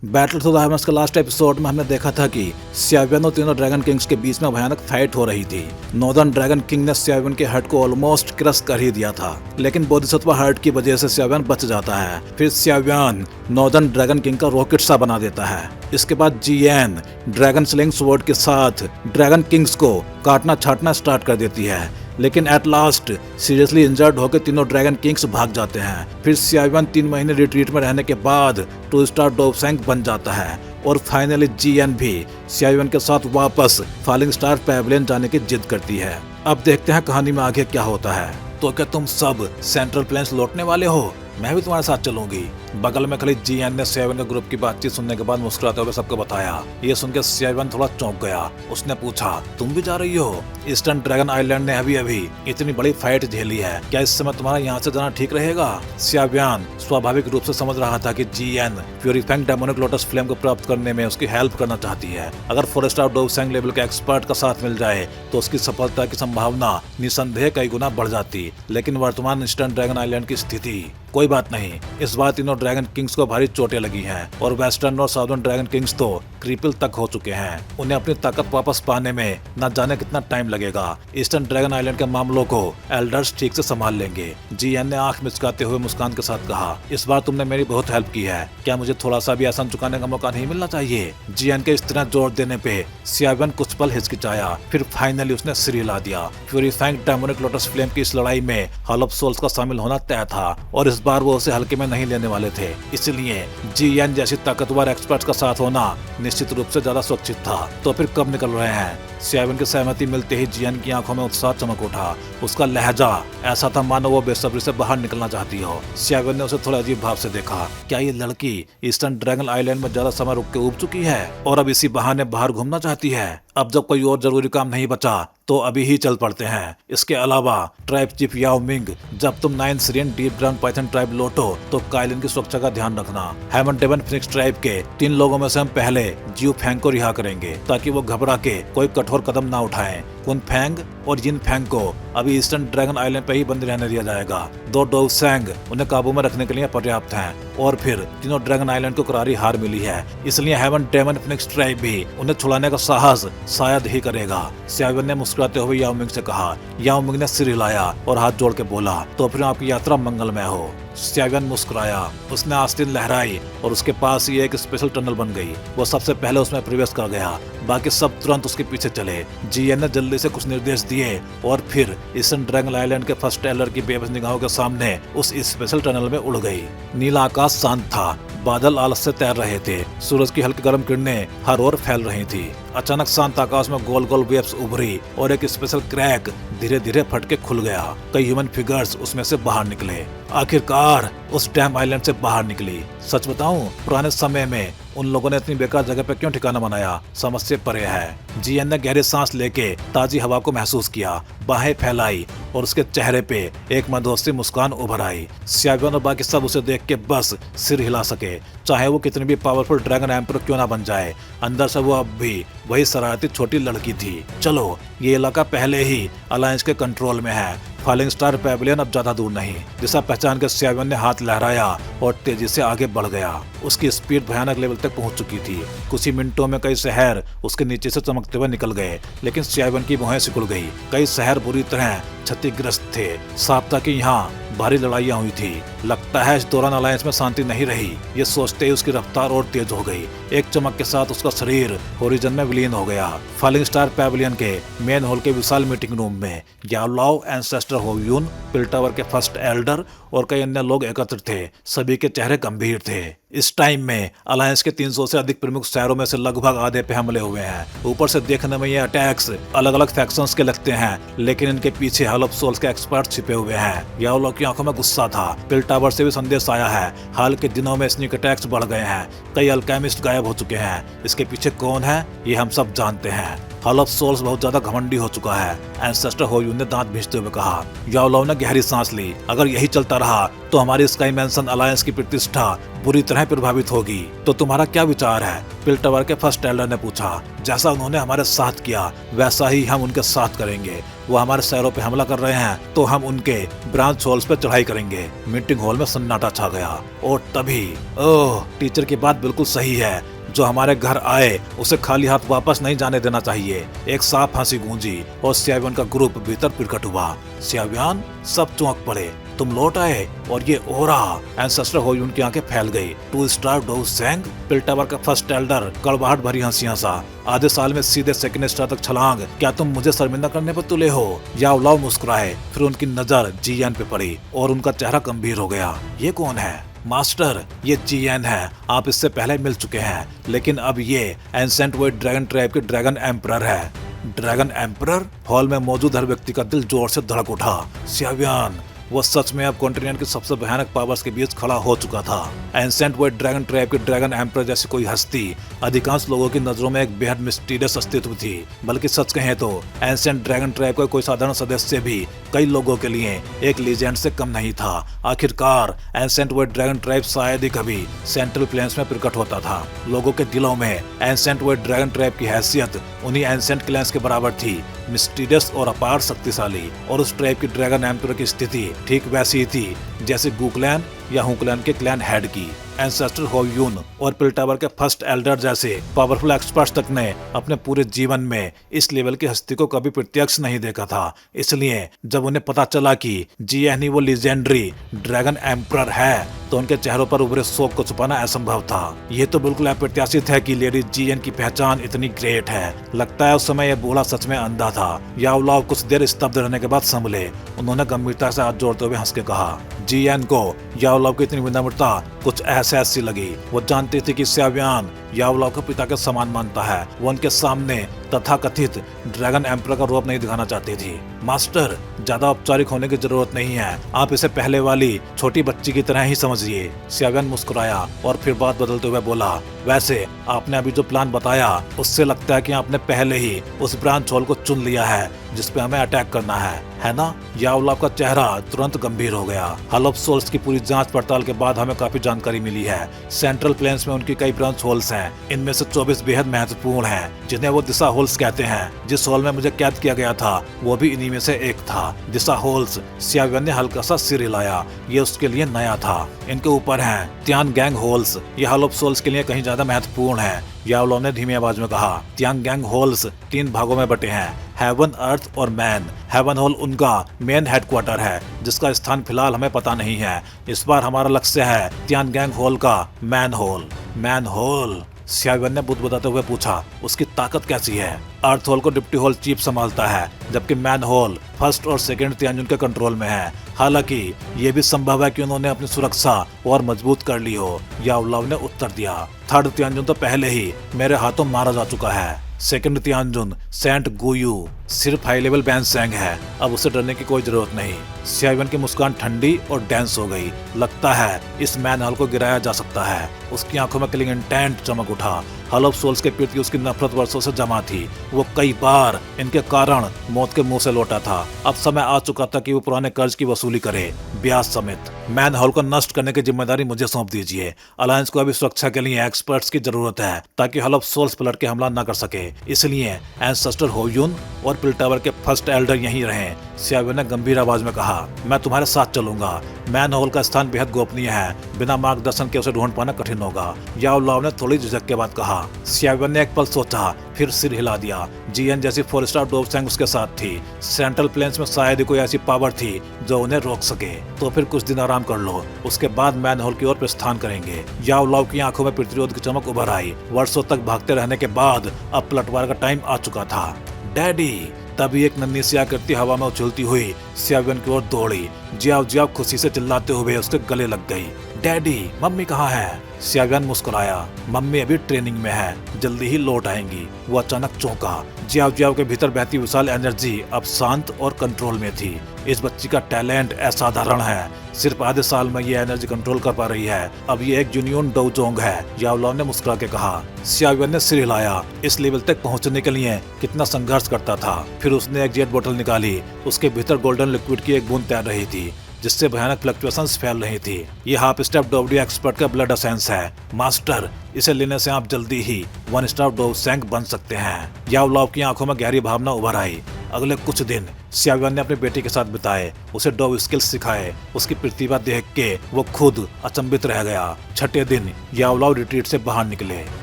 Battle to the heavens के last episode में हमने देखा था कि स्यावियन और तीनों ड्रैगन किंग्स के बीच में भयानक फाइट हो रही थी। नॉर्दर्न ड्रैगन किंग ने स्यावियन के हर्ट को ऑलमोस्ट क्रश कर ही दिया था, लेकिन बोधिसत्व हर्ट की वजह से स्यावियन बच जाता है। फिर स्यावियन नॉर्दर्न ड्रैगन किंग का रॉकेट सा बना देता है। इसके बाद जीएन ड्रैगन स्लिंग स्वॉर्ड के साथ ड्रैगन किंग्स को काटना छाटना स्टार्ट कर देती है, लेकिन एट लास्ट सीरियसली इंजर्ड होकर तीनों ड्रैगन किंग्स भाग जाते हैं। फिर स्यावियन 3 महीने रिट्रीट में रहने के बाद 2 स्टार डोबसैंग बन जाता है और फाइनली जीएन भी स्यावियन के साथ वापस फॉलिंग स्टार पैवेलियन जाने की जिद करती है। अब देखते हैं कहानी में आगे क्या होता है। तो क्या तुम सब सेंट्रल प्लेन्स लौटने वाले हो? मैं भी तुम्हारे साथ चलूंगी। बगल में खड़ी जीएन ने स्यावियन के ग्रुप की बातचीत सुनने के बाद मुस्कुराते हुए सबको बताया। ये सुनकर स्यावियन थोड़ा चौंक गया। उसने पूछा, तुम भी जा रही हो? ईस्टर्न ड्रैगन आइलैंड ने अभी अभी इतनी बड़ी फाइट झेली है, क्या इस समय तुम्हारा यहाँ से जाना ठीक रहेगा? स्यावियन स्वाभाविक रूप से समझ रहा था कि जीएन फ्यूरीफैंग डेमोनिक लोटस फ्लेम को प्राप्त करने में उसकी हेल्प करना चाहती है। अगर 4 स्टार डोबसैंग लेवल के एक्सपर्ट का साथ मिल जाए तो उसकी सफलता की संभावना निसंदेह कई गुना बढ़ जाती। लेकिन वर्तमान ईस्टर्न ड्रैगन आइलैंड की स्थिति कोई बात नहीं। इस बार तीनों ड्रैगन किंग्स को भारी चोटें लगी हैं और वेस्टर्न और साउदर्न ड्रैगन किंग्स तो क्रिपल तक हो चुके हैं। उन्हें अपनी ताकत वापस पाने में न जाने कितना टाइम लगेगा। ईस्टर्न ड्रैगन आइलैंड के मामलों को एल्डर्स ठीक से संभाल लेंगे। जीएन ने आंख मिचकाते हुए मुस्कान के साथ कहा, इस बार तुमने मेरी बहुत हेल्प की है, क्या मुझे थोड़ा सा भी एहसान चुकाने का मौका नहीं मिलना चाहिए? जीएन के इस तरह जोर देने पे स्यावियन कुछ पल हिचकिचाया, फिर फाइनली उसने सिर हिला दिया। फ्यूरीफैंग डेमोनिक लोटस फ्लेम की इस लड़ाई में हॉल ऑफ सोल्स का शामिल होना तय था और इस बार वो उसे हल्के में नहीं लेने वाले थे। इसलिए जीएन जैसी ताकतवर एक्सपर्ट का साथ होना निश्चित रूप से ज्यादा सुरक्षित था। तो फिर कब निकल रहे हैं? स्यावियन की सहमति मिलते ही जीएन की आंखों में उत्साह चमक उठा। उसका लहजा ऐसा था मानो वो बेसब्री से बाहर निकलना चाहती हो। स्यावियन ने उसे थोड़ा अजीब भाव से देखा। क्या ये लड़की ईस्टर्न ड्रैगन आइलैंड में ज्यादा समय रुक के उब चुकी है और अब इसी बहाने बाहर घूमना चाहती है? अब जब कोई और जरूरी काम नहीं बचा तो अभी ही चल पड़ते हैं। इसके अलावा ट्राइब चीफ याओ मिंग, जब तुम 9 Syrian deep ground python tribe लौटो तो काइलिन की सुरक्षा का ध्यान रखना। हेवन डेवन फिनिक्स ट्राइब के 3 लोगों में से हम पहले जियो फैंग को रिहा करेंगे ताकि वो घबरा के कोई कठोर कदम ना उठाएं। कुन फैंग और जिन फैंग को अभी ईस्टर्न ड्रैगन आइलैंड पे ही बंद रहने दिया जाएगा। 2 डोबसैंग उन्हें काबू में रखने के लिए पर्याप्त हैं और फिर तीनों ड्रैगन आइलैंड को करारी हार मिली है, इसलिए हेवन डेवन फिनिक्स ट्राइब भी उन्हें छुड़ाने का साहस शायद ही करेगा। स्यावियन ने मुस्कुराते हुए याओ मिंग से कहा। याओ मिंग ने सिर हिलाया और हाथ जोड़ के बोला, तो फिर आपकी यात्रा मंगलमय हो। स्यावियन मुस्कुराया, उसने आस्तीन लहराई और उसके पास ही एक स्पेशल टनल बन गई। वो सबसे पहले उसमें प्रवेश कर गया, बाकी सब तुरंत उसके पीछे चले। जीएन ने जल्दी से कुछ निर्देश दिए और फिर ईस्टर्न ड्रैगन आइलैंड के फर्स्ट एलर की बेबस निगाहों के सामने उस स्पेशल टनल में उड़ गई। नीला आकाश शांत था, बादल आलस से तैर रहे थे, सूरज की हल्की गर्म किरणें हर ओर फैल रही थी। अचानक शांत आकाश में गोल गोल वेव्स उभरी और एक स्पेशल क्रैक धीरे धीरे फट के खुल गया। कई ह्यूमन फिगर्स उसमें से बाहर निकले, आखिरकार उस डैम आइलैंड से बाहर निकली। सच बताऊं, पुराने समय में उन लोगों ने इतनी बेकार जगह पे क्यों ठिकाना बनाया, समझ से परे है। जीएन ने गहरी सांस लेके ताजी हवा को महसूस किया, बाहें फैलाई और उसके चेहरे पे एक मधुर सी मुस्कान उभर आई। स्यावियन और बाकी सब उसे देख के बस सिर हिला सके, चाहे वो कितनी भी पावरफुल ड्रैगन एम्पर क्यों ना बन जाए। अंदर से वो अब भी वही शरारती छोटी लड़की थी। चलो, ये इलाका पहले ही अलायंस के कंट्रोल में है। फॉलिंग स्टार पैवेलियन अब ज्यादा दूर नहीं। दिशा पहचान के स्यावियन ने हाथ लहराया और तेजी से आगे बढ़ गया। उसकी स्पीड भयानक लेवल तक पहुंच चुकी थी। कुछ ही मिनटों में कई शहर उसके नीचे से चमकते हुए निकल गए, लेकिन स्यावियन की भौहें सिकुड़ गई। कई शहर बुरी तरह क्षतिग्रस्त थे। साफ था कि यहाँ भारी लड़ाइयाँ हुई थी। लगता है इस दौरान अलायंस में शांति नहीं रही। ये सोचते ही उसकी रफ्तार और तेज हो गई। एक चमक के साथ उसका शरीर होरिजन में विलीन हो गया। फॉलिंग स्टार पैवेलियन के मेन हॉल के विशाल मीटिंग रूम में याओलाओ, एंसेस्टर होयुन, पिल टावर के फर्स्ट एल्डर और कई अन्य लोग एकत्रित थे। सभी के चेहरे गंभीर थे। इस टाइम में अलायंस के 300 से अधिक प्रमुख शहरों में से लगभग आधे पे हमले हुए हैं। ऊपर से देखने में ये अटैक्स अलग अलग फैक्शंस के लगते हैं, लेकिन इनके पीछे हॉल ऑफ सोल्स के एक्सपर्ट छिपे हुए हैं। याओलाओ की आंखों में गुस्सा था। पिल टावर से भी संदेश आया है, हाल के दिनों में स्नीक अटैक्स बढ़ गए हैं, कई अल्केमिस्ट गायब हो चुके हैं। इसके पीछे कौन है ये हम सब जानते हैं। हॉल ऑफ सोल्स बहुत ज्यादा घमंडी हो चुका है। एंसेस्टर होयून ने दांत भींचते हुए कहा। याओ लाओ ने गहरी सांस ली। अगर यही चलता रहा तो हमारी स्काई मैंसन अलायंस की प्रतिष्ठा बुरी तरह प्रभावित होगी। तो तुम्हारा क्या विचार है? पिल टावर के फर्स्ट एल्डर ने पूछा। जैसा उन्होंने हमारे साथ किया वैसा ही हम उनके साथ करेंगे। वो हमारे शहरों पे हमला कर रहे हैं तो हम उनके ब्रांच हॉल्स पे चढ़ाई करेंगे। मीटिंग हॉल में सन्नाटा छा गया और तभी ओह, टीचर की बात बिल्कुल सही है। जो हमारे घर आए उसे खाली हाथ वापस नहीं जाने देना चाहिए। एक साफ हंसी गूंजी और सियावियन का ग्रुप भीतर प्रकट हुआ। सियावियन, सब चौंक पड़े। तुम लौट आए और ये ओरा। एंसेस्टर होयून की आंखें फैल गई। Two star Do Seng. Pill tower का फर्स्ट एल्डर कड़वाहट भरी हंसी हंसा। आधे साल में सीधे सेकंड स्टार तक छलांग, क्या तुम मुझे शर्मिंदा करने पर तुले हो? याओ लाओ मुस्कुराए। फिर उनकी नजर जीएन पे पड़ी और उनका चेहरा गंभीर हो गया। ये कौन है? मास्टर, ये जीएन है। आप इससे पहले मिल चुके हैं, लेकिन अब ये एंसेंट वर्ल्ड ड्रैगन ट्राइब के ड्रैगन एम्परर है। Dragon emperor? हॉल में मौजूद हर व्यक्ति का दिल जोर से धड़क उठा। सियावियन, वो सच में अब कॉन्टिनेंट के सबसे भयानक पावर्स के बीच खड़ा हो चुका था। एंसेंट वर्ल्ड ड्रैगन ट्राइब के ड्रैगन एम्परर जैसी कोई हस्ती अधिकांश लोगों की नजरों में एक बेहद मिस्टीरियस अस्तित्व थी। बल्कि सच कहें तो एंसेंट ड्रैगन ट्राइब का कोई साधारण सदस्य भी कई लोगों के लिए एक लीजेंड से कम नहीं था। आखिरकार एंसेंट वर्ल्ड ड्रैगन ट्राइब शायद ही कभी सेंट्रल प्लेन्स में प्रकट होता था। लोगों के दिलों में एंसेंट वर्ल्ड ड्रैगन ट्राइब की हैसियत उन्हीं एंसेंट क्लैंस के बराबर थी, मिस्टीरियस और अपार शक्तिशाली। और उस ट्राइब की ड्रैगन एम्परर की स्थिति ठीक वैसी ही थी जैसे गुक्लैन या हुक्लैन के क्लैन हेड की। एंसेस्टर होयून और पिल टावर के फर्स्ट एल्डर जैसे पावरफुल एक्सपर्ट्स तक ने अपने पूरे जीवन में इस लेवल की हस्ती को कभी प्रत्यक्ष नहीं देखा था। इसलिए जब उन्हें पता चला कि जीएन ही वो लीजेंडरी ड्रैगन एम्परर है तो उनके चेहरों पर उभरे शोक को छुपाना असंभव था। ये तो बिल्कुल अप्रत्याशित है कि लेडी जीएन की पहचान इतनी ग्रेट है। लगता है उस समय यह बूढ़ा सच में अंधा था। याओ लाओ कुछ देर स्तब्ध रहने के बाद संभले। उन्होंने गंभीरता से हाथ जोड़ते हुए हंस के कहा। जीएन को याओ लाओ की इतनी विनम्रता कुछ ऐसी लगी। वो जानती थी कि सियावियन याओ लाओ को पिता के समान मानता है। वो उनके सामने तथाकथित ड्रैगन एम्परर का रूप नहीं दिखाना चाहती थी। मास्टर, ज्यादा औपचारिक होने की जरूरत नहीं है। आप इसे पहले वाली छोटी बच्ची की तरह ही समझिए। सियावियन मुस्कुराया और फिर बात बदलते हुए बोला। वैसे आपने अभी जो प्लान बताया उससे लगता है कि आपने पहले ही उस ब्रांच हॉल को चुन लिया है जिसपे हमें अटैक करना है ना? याओ लाओ का चेहरा तुरंत गंभीर हो गया। हॉल ऑफ सोल्स की पूरी जांच पड़ताल के बाद हमें काफी जानकारी मिली है। सेंट्रल प्लेन्स में उनकी कई ब्रांच होल्स हैं। इनमें से 24 बेहद महत्वपूर्ण हैं, जिन्हें वो दिशा होल्स कहते हैं। जिस हॉल में मुझे कैद किया गया था वो भी इन्हीं में से एक था। दिशा होल्स। सियावियन ने हल्का सा सिर हिलाया। ये उसके लिए नया था। इनके ऊपर हैं त्यान गैंग होल्स। ये हॉल ऑफ सोल्स के लिए कहीं ज्यादा महत्वपूर्ण है। याओ लाओ ने धीमी आवाज में कहा। त्यान गैंग होल्स 3 भागों में बटे हैं, हेवन, अर्थ और मैन। हेवन हॉल उनका मेन हेडक्वार्टर है जिसका स्थान फिलहाल हमें पता नहीं है। इस बार हमारा लक्ष्य है त्यान गैंग हॉल का मैन हॉल। Man hall? सियावियन ने बुदबुदाते हुए पूछा। उसकी ताकत कैसी है? अर्थ हॉल को डिप्टी हॉल चीफ संभालता है, जबकि मैन हॉल फर्स्ट और सेकंड तियानजुन के कंट्रोल में है। हालांकि ये भी संभव है कि उन्होंने अपनी सुरक्षा और मजबूत कर ली हो। याओ लाओ ने उत्तर दिया। थर्ड तियानजुन तो पहले ही मेरे हाथों मारा जा चुका है। सेकंड तियानजुन सेंट गुयू सिर्फ हाई लेवल बैंसेंग है। अब उसे डरने की कोई जरूरत नहीं। सियावियन की मुस्कान ठंडी और डेंस हो गई। लगता है इस मैन हॉल को गिराया जा सकता है। उसकी आंखों में किलिंग इंटेंट चमक उठा। हॉल ऑफ सोल्स के प्रति उसकी नफरत वर्षों से जमा थी। वो कई बार इनके कारण मौत के मुंह से लौटा था। अब समय आ चुका था कि वो पुराने कर्ज की वसूली करे, ब्याज समेत। मैन हॉल को नष्ट करने की जिम्मेदारी मुझे सौंप दीजिए। अलायंस को अभी सुरक्षा के लिए एक्सपर्ट्स की जरूरत है ताकि हॉल ऑफ सोल्स पलट के हमला न कर सके। इसलिए एंसेस्टर होयून और पिल टावर के फर्स्ट एल्डर यहीं रहें। सियावियन ने गंभीर आवाज में कहा। मैं तुम्हारे साथ चलूंगा। मैन हॉल का स्थान बेहद गोपनीय है। बिना मार्गदर्शन के उसे ढूंढ पाना कठिन होगा। याओ लाओ ने थोड़ी झिझक के बाद कहा। सियावियन ने एक पल सोचा, फिर सिर हिला दिया। जीएन जैसी 4 स्टार डोप सेंग उसके साथ थी। सेंट्रल प्लेन्स में शायद ही कोई ऐसी पावर थी जो उन्हें रोक सके। तो फिर कुछ दिन आराम कर लो, उसके बाद मैन हॉल की ओर प्रस्थान करेंगे। याओ लाओ की आंखों में प्रतिरोध की चमक उभर आई। वर्षों तक भागते रहने के बाद अब पलटवार का टाइम आ चुका था। डैडी! तभी एक नन्ही सी आकृति हवा में उछलती हुई सियावियन की ओर दौड़ी। जियाव जियाव खुशी से चिल्लाते हुए उसके गले लग गई। डैडी, मम्मी कहाँ है? सियावियन मुस्कुराया। मम्मी अभी ट्रेनिंग में है, जल्दी ही लौट आएंगी। वो अचानक चौंका। जियाव जियाव के भीतर बहती विशाल एनर्जी अब शांत और कंट्रोल में थी। इस बच्ची का टैलेंट असाधारण है। सिर्फ आधे साल में ये एनर्जी कंट्रोल कर पा रही है। अब ये एक जुनियन डोजोंग है, याओलाओ ने मुस्कुरा के कहा। सियावियन ने सिर हिलाया। इस लेवल तक पहुंचने के लिए कितना संघर्ष करता था। फिर उसने एक जेट बोतल निकाली। उसके भीतर गोल्डन लिक्विड की एक बूंद तैर रही थी, जिससे भयानक फ्लक्चुएशंस फैल रही थी। ये हाफ स्टेप डोवडी एक्सपर्ट का ब्लड एसेंस है। मास्टर, इसे लेने से आप जल्दी ही 1 स्टार डोवसेंग बन सकते हैं। याओलाओ की आंखों में गहरी भावना उभर आई। अगले कुछ दिन सियावियन ने अपनी बेटी के साथ बिताए, उसे डोव स्किल्स सिखाए। उसकी प्रतिभा देख के वो खुद अचंभित रह गया। छठे दिन याओलाओ रिट्रीट से बाहर निकले।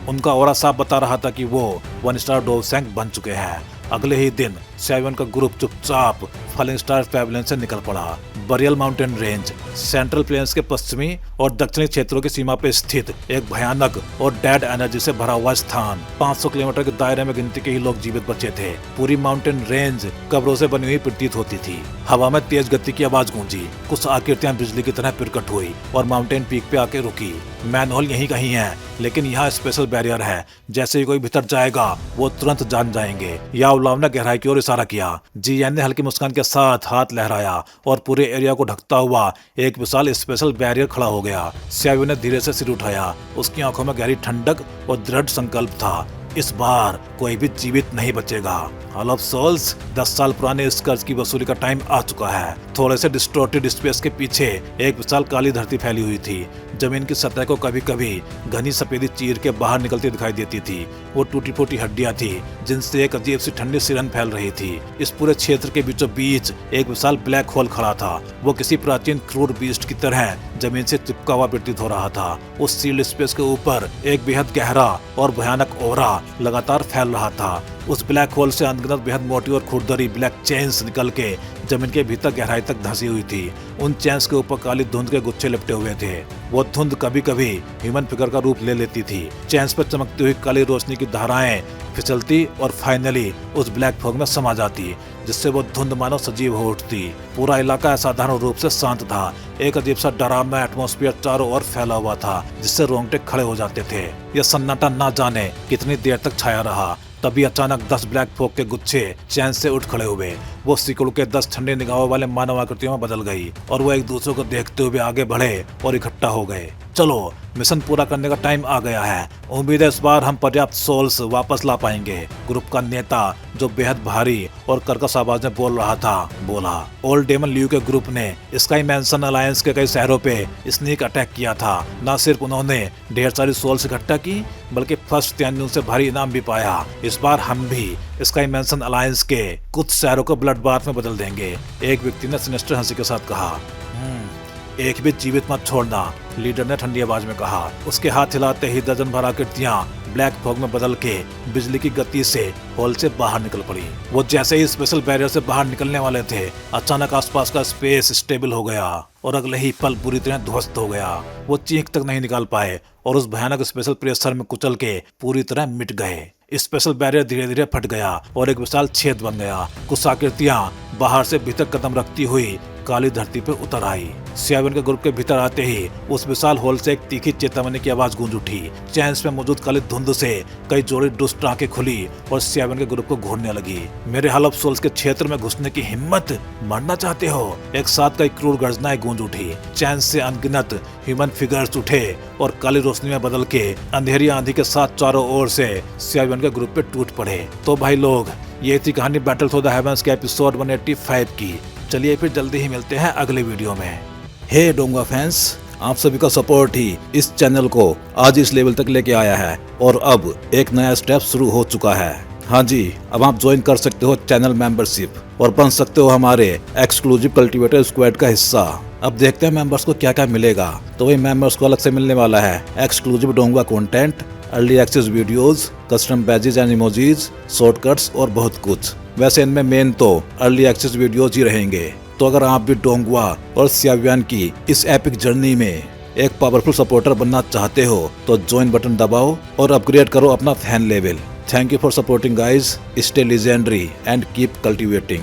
उनका ऑरा साफ बता रहा था कि वो 1 स्टार डोवसेंग बन चुके हैं। अगले ही दिन सियावियन का ग्रुप चुपचाप फॉलिंग स्टार पैवेलियन से निकल पड़ा। बरियल माउंटेन रेंज सेंट्रल प्लेन्स के पश्चिमी और दक्षिणी क्षेत्रों की सीमा पर स्थित एक भयानक और डेड एनर्जी से भरा हुआ स्थान। 500 किलोमीटर के दायरे में गिनती के ही लोग जीवित बचे थे। पूरी माउंटेन रेंज कब्रों से बनी हुई प्रतीत होती थी। हवा में तेज गति की आवाज गूंजी। कुछ आकृतियां बिजली की तरह प्रकट हुई और माउंटेन पीक पे आके रुकी। मैनहोल यहीं कहीं है, लेकिन यहाँ स्पेशल बैरियर है। जैसे ही कोई भीतर जाएगा वो तुरंत जान जाएंगे। याओलाओ ने गहराई की ओर इशारा किया। जियान ने हल्की मुस्कान के साथ हाथ लहराया और पूरे एरिया को ढकता हुआ एक विशाल स्पेशल बैरियर खड़ा हो गया। सियावियन ने धीरे से सिर उठाया। उसकी आंखों में गहरी ठंडक और दृढ़ संकल्प था। इस बार कोई भी जीवित नहीं बचेगा। हॉल ऑफ सोल्स 10 साल पुराने इस कर्ज की वसूली का टाइम आ चुका है। थोड़े से डिस्टॉर्टेड स्पेस के पीछे एक विशाल काली धरती फैली हुई थी। जमीन की सतह को कभी कभी घनी सफेदी चीर के बाहर निकलती दिखाई देती थी। वो टूटी फूटी हड्डियां थी जिनसे एक अजीब सी ठंडी सिरन फैल रही थी। इस पूरे क्षेत्र के बीचों बीच एक विशाल ब्लैक होल खड़ा था। वो किसी प्राचीन क्रूर बीस्ट की तरह जमीन से चिपका हुआ प्रतीत हो रहा था। उस सील्ड स्पेस के ऊपर एक बेहद गहरा और भयानक ऑरा लगातार फैल रहा था। उस ब्लैक होल से अनगिनत बेहद मोटी और खुरदरी ब्लैक चेन्स निकल के जमीन के भीतर गहराई तक धंसी हुई थी। उन चेन्स के ऊपर काली धुंध के गुच्छे लिपटे हुए थे। वो धुंध कभी कभी ह्यूमन फिगर का रूप ले लेती थी। चेन्स पर चमकती हुई काली रोशनी की धाराएं फिसलती और फाइनली उस ब्लैक फॉग में समा जाती, जिससे वो धुंध मानो सजीव हो उठती। पूरा इलाका असाधारण रूप से शांत था। एक अजीब सा डरावना एटमॉस्फेयर चारों ओर फैला हुआ था, जिससे रोंगटे खड़े हो जाते थे। यह सन्नाटा ना जाने कितनी देर तक छाया रहा। तभी अचानक 10 ब्लैक फॉग के गुच्छे चैन से उठ खड़े हुए। वो सिकुड़ के 10 ठंडे निगाहों वाले मानव आकृतियों में बदल गई और वो एक दूसरे को देखते हुए आगे बढ़े और इकट्ठा हो गए। चलो, मिशन पूरा करने का टाइम आ गया है। उम्मीद है इस बार हम पर्याप्त सोल्स वापस ला पाएंगे। ग्रुप का नेता, जो बेहद भारी और कर्कश आवाज में बोल रहा था, बोला। ओल्ड डेमन लियू के ग्रुप ने स्काई मैंसन अलायंस के कई शहरों पे स्नीक अटैक किया था। न सिर्फ उन्होंने ढेर सारी सोल्स इकट्ठा की, बल्कि फर्स्ट त्यान्यून से भारी इनाम भी पाया। इस बार हम भी स्काई मैंसन अलायंस के कुछ शहरों को ब्लड बाथ में बदल देंगे, एक व्यक्ति ने सिनेस्टर हंसी के साथ कहा। एक भी जीवित मत छोड़ना, लीडर ने ठंडी आवाज में कहा। उसके हाथ हिलाते ही दर्जन भर आकृतियां ब्लैक फॉग में बदल के बिजली की गति से हॉल से बाहर निकल पड़ी। वो जैसे ही स्पेशल बैरियर से बाहर निकलने वाले थे, अचानक आसपास का स्पेस स्टेबल हो गया और अगले ही पल पूरी तरह ध्वस्त हो गया। वो चीख तक नहीं निकाल पाए और उस भयानक स्पेशल प्रेशर में कुचल के पूरी तरह मिट गए। स्पेशल बैरियर धीरे धीरे फट गया और एक विशाल छेद बन गया। कुछ आकृतियां बाहर से भीतर कदम रखती हुई काली धरती पर उतर आई। सियावियन के ग्रुप के भीतर आते ही उस विशाल होल से एक तीखी चेतावनी की आवाज गूंज उठी। चैन्स में मौजूद काली धुंध से कई जोड़ी दुष्ट आंखें खुली और सियावियन के ग्रुप को घूरने लगी। मेरे हॉल ऑफ सोल्स के क्षेत्र में घुसने की हिम्मत, मरना चाहते हो? एक साथ कई क्रूर गर्जनाएं गूंज उठी। चैन्स से अनगिनत ह्यूमन फिगर्स उठे और काली रोशनी में बदल के अंधेरी आंधी के साथ चारों ओर से सियावियन के ग्रुप पे टूट पड़े। तो भाई लोग, ये थी कहानी बैटल फॉर द हेवंस के एपिसोड 185 की। चलिए फिर जल्दी ही मिलते हैं अगले वीडियो में। हे डोंगा फैंस, आप सभी का सपोर्ट ही इस चैनल को आज इस लेवल तक लेके आया है और अब एक नया स्टेप शुरू हो चुका है। हाँ जी, अब आप ज्वाइन कर सकते हो चैनल मेंबरशिप और बन सकते हो हमारे एक्सक्लूसिव कल्टीवेटर स्क्वाड का हिस्सा। अब देखते हैं मेंबर्स को क्या क्या मिलेगा। तो वही मेंबर्स को अलग से मिलने वाला है एक्सक्लूसिव डोंगा content, early access videos, custom badges and emojis, shortcuts और बहुत कुछ। वैसे इनमें मेन तो अर्ली एक्सेस वीडियोज ही रहेंगे। तो अगर आप भी डोंगवा और सियावियन की इस एपिक जर्नी में एक पावरफुल सपोर्टर बनना चाहते हो तो ज्वाइन बटन दबाओ और अपग्रेड करो अपना fan level. Thank you for supporting guys. Stay legendary and keep cultivating.